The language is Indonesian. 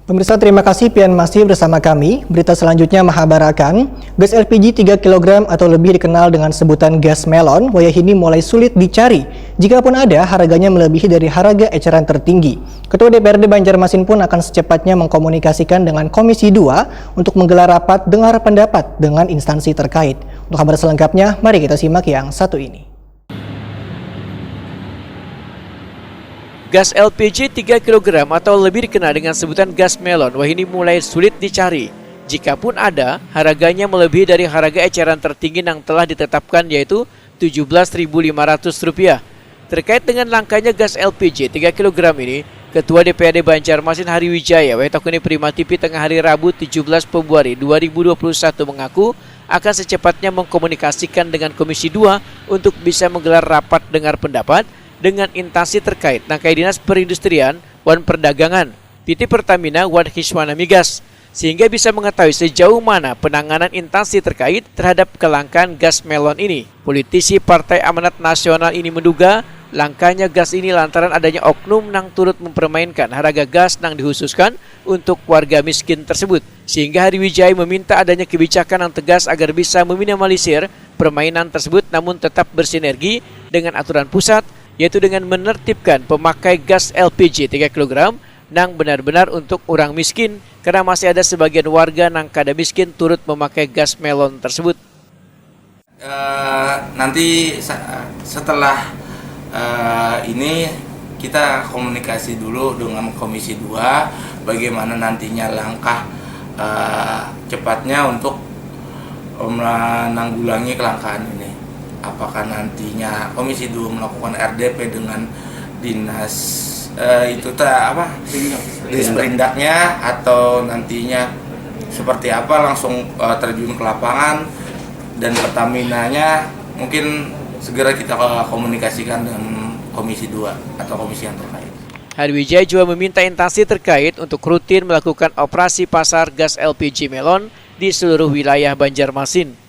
Pemirsa, terima kasih pian masih bersama kami. Berita selanjutnya menghabarkan gas LPG 3 kg atau lebih dikenal dengan sebutan gas melon wayahini mulai sulit dicari. Jikapun ada, harganya melebihi dari harga eceran tertinggi. Ketua DPRD Banjarmasin pun akan secepatnya mengkomunikasikan dengan Komisi 2 untuk menggelar rapat dengar pendapat dengan instansi terkait. Untuk kabar selengkapnya, mari kita simak yang satu ini. Gas LPG 3 kg atau lebih dikenal dengan sebutan gas melon wahini mulai sulit dicari. Jikapun ada, harganya melebihi dari harga eceran tertinggi yang telah ditetapkan yaitu Rp17.500. Terkait dengan langkanya gas LPG 3 kg ini, Ketua DPRD Banjarmasin Hari Wijaya Wetakuni Prima TV tengah hari Rabu 17 Februari 2021 mengaku akan secepatnya mengkomunikasikan dengan Komisi 2 untuk bisa menggelar rapat dengar pendapat dengan instansi terkait Nangkai Dinas Perindustrian, Wan Perdagangan, PT Pertamina, Wan Hiswana Migas, sehingga bisa mengetahui sejauh mana penanganan instansi terkait terhadap kelangkaan gas melon ini. Politisi Partai Amanat Nasional ini menduga langkanya gas ini lantaran adanya oknum yang turut mempermainkan harga gas yang dikhususkan untuk warga miskin tersebut. Sehingga Hari Wijaya meminta adanya kebijakan yang tegas agar bisa meminimalisir permainan tersebut namun tetap bersinergi dengan aturan pusat, yaitu dengan menertibkan pemakai gas LPG 3 kg yang benar-benar untuk orang miskin, karena masih ada sebagian warga yang kada miskin turut memakai gas melon tersebut. Nanti setelah ini kita komunikasi dulu dengan Komisi 2 bagaimana nantinya langkah cepatnya untuk menanggulangi kelangkaan ini. Apakah nantinya Komisi 2 melakukan RDP dengan dinas dinas perindaknya, atau nantinya seperti apa langsung terjun ke lapangan, dan Pertaminanya mungkin segera kita komunikasikan dengan Komisi 2 atau komisi yang terkait. Hari Wijaya juga meminta instansi terkait untuk rutin melakukan operasi pasar gas LPG melon di seluruh wilayah Banjarmasin.